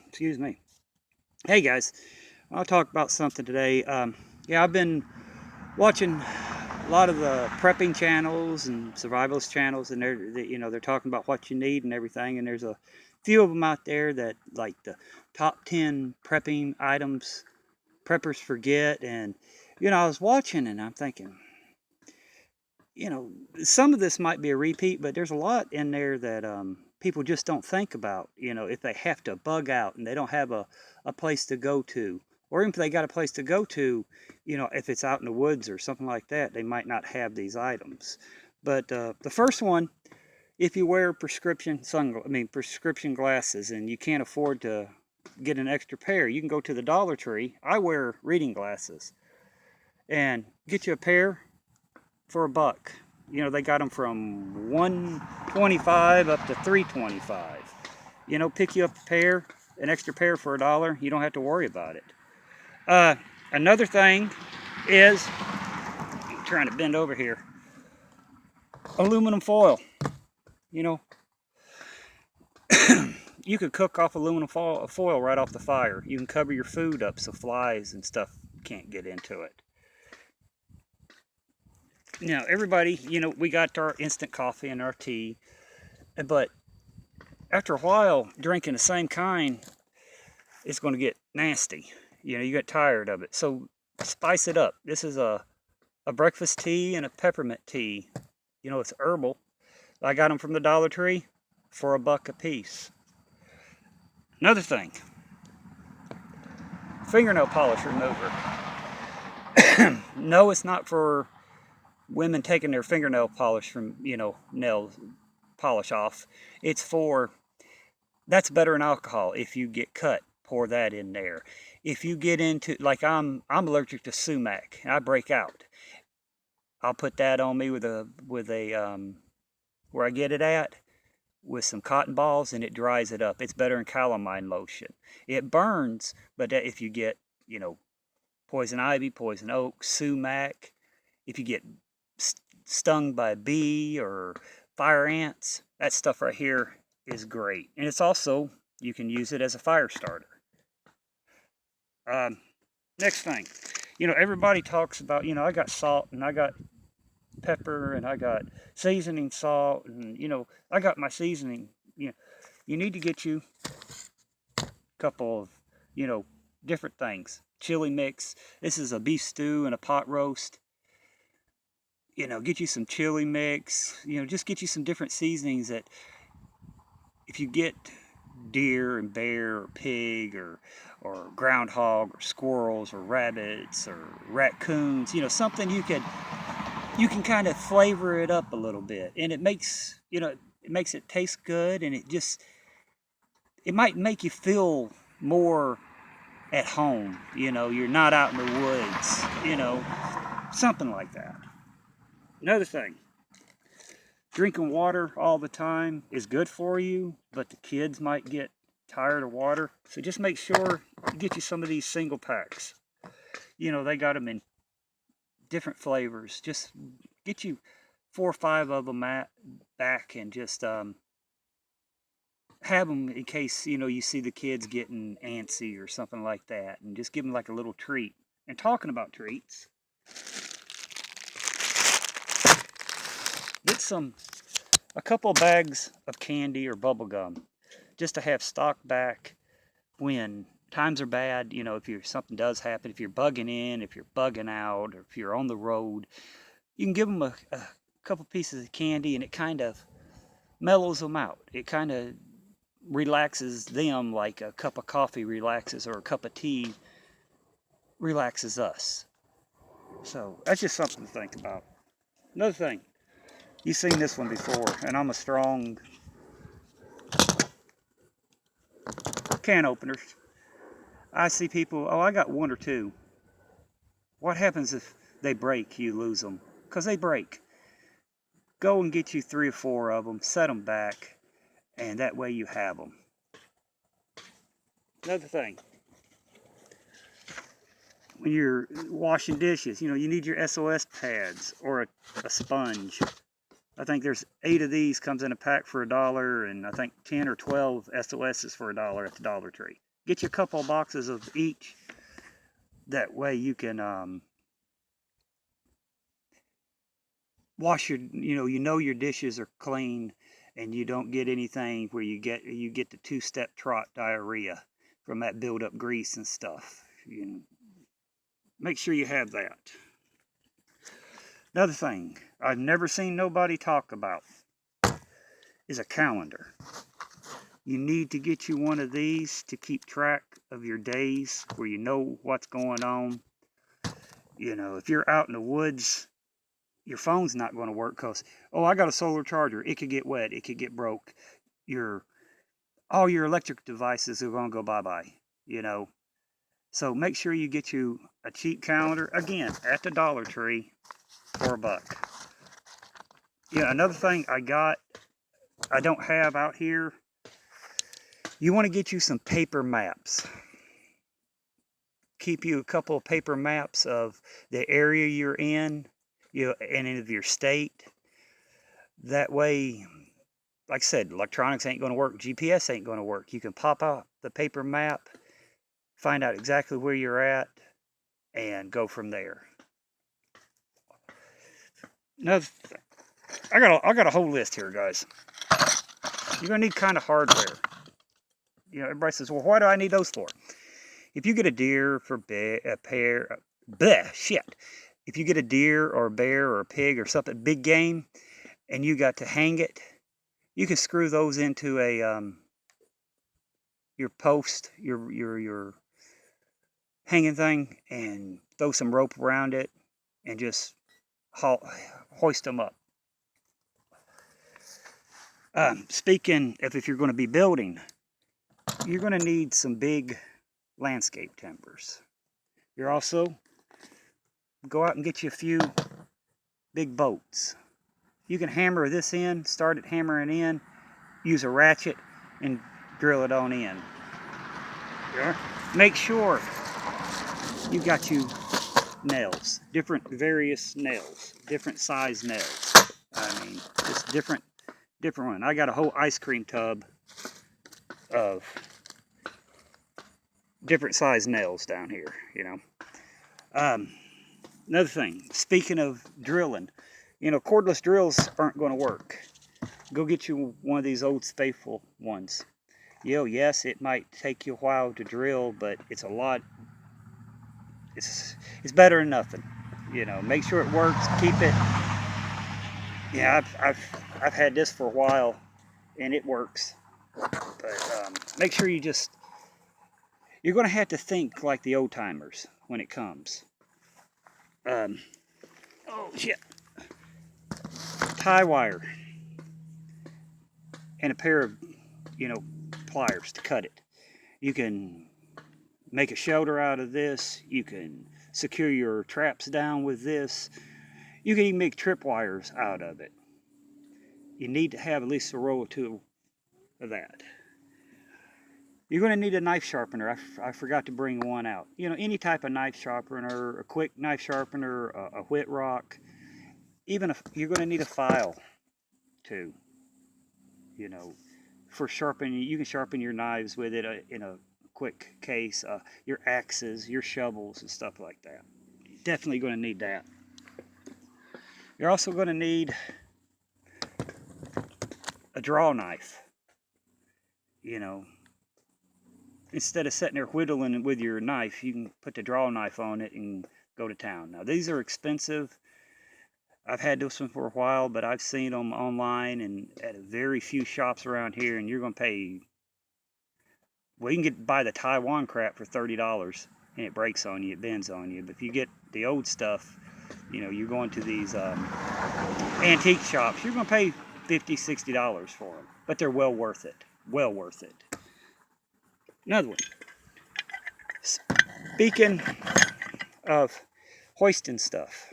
Excuse me. Hey guys, I'll talk about something today. Yeah, I've been watching a lot of the prepping channels and survivalist channels, and they're talking about what you need and everything. And there's a few of them out there that like the top 10 prepping items preppers forget. And I was watching and I'm thinking, you know, some of this might be a repeat, but there's a lot in there that people just don't think about. If they have to bug out and they don't have a place to go to, or even if they got a place to go to, if it's out in the woods or something like that, they might not have these items. But the first one, if you wear prescription glasses, and you can't afford to get an extra pair, you can go to the Dollar Tree. I wear reading glasses, and get you a pair for $1. They got them from 125 up to 325. Pick you up an extra pair for $1. You don't have to worry about it. Uh, Another thing is, I'm trying to bend over here, aluminum foil. You know, you could cook off aluminum foil right off the fire. You can cover your food up so flies and stuff can't get into it. Now, everybody, we got our instant coffee and our tea, but after a while, drinking the same kind, it's going to get nasty. You get tired of it. So spice it up. This is a breakfast tea and a peppermint tea. It's herbal. I got them from the Dollar Tree for $1 a piece. Another thing, fingernail polish remover. No, it's not for women taking their fingernail polish from, nail polish off. It's for, that's better than alcohol. If you get cut, pour that in there. If you get into, like I'm allergic to sumac, and I break out. I'll put that on me with a where I get it at, with some cotton balls, and it dries it up. It's better than calamine lotion. It burns, but if you get, poison ivy, poison oak, sumac, if you get stung by a bee or fire ants, that stuff right here is great. And it's also, you can use it as a fire starter. Um, Next thing, everybody talks about, I got salt and I got pepper and I got seasoning salt, and I got my seasoning. You need to get you a couple of, you know, different things. Chili mix. This is a beef stew and a pot roast. Get you some chili mix. Just get you some different seasonings that if you get deer and bear or pig or groundhog or squirrels or rabbits or raccoons, something you can kind of flavor it up a little bit, and it makes it taste good, and it might make you feel more at home. You're not out in the woods, something like that. Another thing, drinking water all the time is good for you, but the kids might get tired of water. So just make sure you get you some of these single packs. They got them in different flavors. Just get you 4 or 5 of them back, and just have them in case you see the kids getting antsy or something like that, and just give them like a little treat. And talking about treats, get a couple of bags of candy or bubble gum, just to have stock back when times are bad. If something does happen, if you're bugging in, if you're bugging out, or if you're on the road, you can give them a couple pieces of candy, and it kind of mellows them out. It kind of relaxes them like a cup of coffee relaxes, or a cup of tea relaxes us. So that's just something to think about. Another thing, you've seen this one before, and I'm a strong can openers. I see people, oh, I got one or two. What happens if they break? You lose them because they break. Go and get you 3 or 4 of them, set them back, and that way you have them. Another thing, when you're washing dishes, you need your SOS pads or a sponge. I think there's 8 of these comes in a pack for $1, and I think 10 or 12 SOSs for $1 at the Dollar Tree. Get you a couple of boxes of each. That way you can wash your, you know your dishes are clean, and you don't get anything where you get the two-step trot diarrhea from that build-up grease and stuff. Make sure you have that. Another thing I've never seen nobody talk about is a calendar. You need to get you one of these to keep track of your days, where you know what's going on. If you're out in the woods, your phone's not going to work because, oh, I got a solar charger. It could get wet. It could get broke. All your electric devices are going to go bye-bye, So make sure you get you a cheap calendar, again, at the Dollar Tree for $1. Another thing I don't have out here, you want to get you some paper maps. Keep you a couple of paper maps of the area you're in, and of your state. That way, like I said, electronics ain't going to work, GPS ain't going to work. You can pop out the paper map, find out exactly where you're at, and go from there. Another thing, I got a whole list here, guys. You're gonna need kind of hardware. Everybody says, well, why do I need those for? If you get a deer for if you get a deer or a bear or a pig or something, big game, and you got to hang it, you can screw those into your post, your hanging thing, and throw some rope around it, and just hoist them up. Speaking of, if you're going to be building, you're going to need some big landscape timbers. You're also go out and get you a few big bolts. You can hammer this in, start it hammering in, use a ratchet, and drill it on in. Make sure you got you nails, various nails, different size nails. I mean, just different one. I got a whole ice cream tub of different size nails down here, Another thing, speaking of drilling, cordless drills aren't going to work. Go get you one of these Old Faithful ones. Yes, it might take you a while to drill, but it's better than nothing. Make sure it works, keep it. Yeah, I've had this for a while, and it works. But make sure you're going to have to think like the old timers when it comes. Oh shit. Tie wire and a pair of, pliers to cut it. You can make a shelter out of this. You can secure your traps down with this. You can even make tripwires out of it. You need to have at least a roll or two of that. You're going to need a knife sharpener. I forgot to bring one out. Any type of knife sharpener, a quick knife sharpener, a whit rock. You're going to need a file too. For sharpening, you can sharpen your knives with it in a quick case. Your axes, your shovels, and stuff like that. Definitely going to need that. You're also going to need a draw knife. Instead of sitting there whittling with your knife, you can put the draw knife on it and go to town. Now, these are expensive. I've had this one for a while, but I've seen them online and at a very few shops around here, and you're going to pay, well, you can buy the Taiwan crap for $30, and it breaks on you, it bends on you. But if you get the old stuff, you're going to these antique shops, you're going to pay $50, $60 for them. But they're well worth it. Well worth it. Another one. Speaking of hoisting stuff,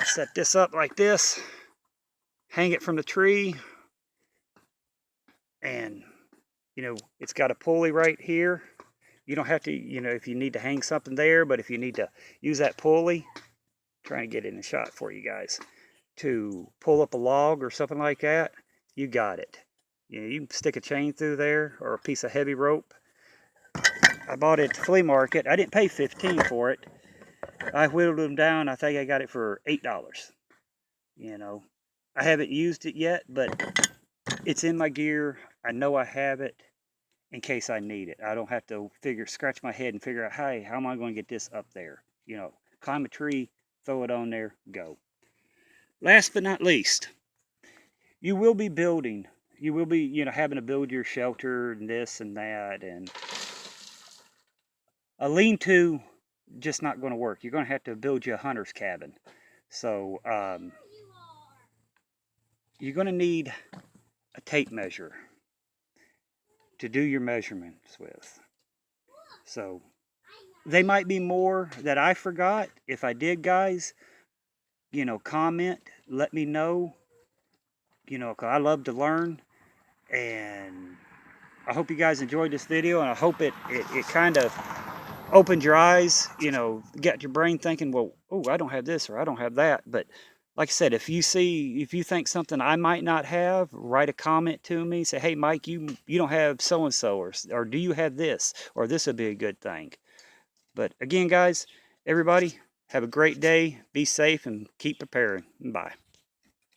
set this up like this, hang it from the tree, and it's got a pulley right here. You don't have to, if you need to hang something there, but if you need to use that pulley, trying to get it in a shot for you guys, to pull up a log or something like that, you got it. You know, you can stick a chain through there or a piece of heavy rope. I bought it at the flea market. I didn't pay $15 for it. I whittled them down. I think I got it for $8. You know, I haven't used it yet, but it's in my gear. I know I have it in case I need it. I don't have to scratch my head and figure out, hey, how am I going to get this up there? You know, climb a tree, throw it on there, go. Last but not least, you will be building. You will be, you know, having to build your shelter and this and that, and a lean-to just not going to work. You're going to have to build you a hunter's cabin. So you're going to need a tape measure to do your measurements with. So they might be more that I forgot. If I did, guys, you know, comment, let me know. You know, 'cause I love to learn, and I hope you guys enjoyed this video, and I hope it kind of opened your eyes, you know, got your brain thinking, well, oh, I don't have this or I don't have that. But like I said, if you think something I might not have, write a comment to me. Say, hey, Mike, you don't have so-and-so, or do you have this? Or this would be a good thing. But again, guys, everybody, have a great day. Be safe and keep preparing. Bye.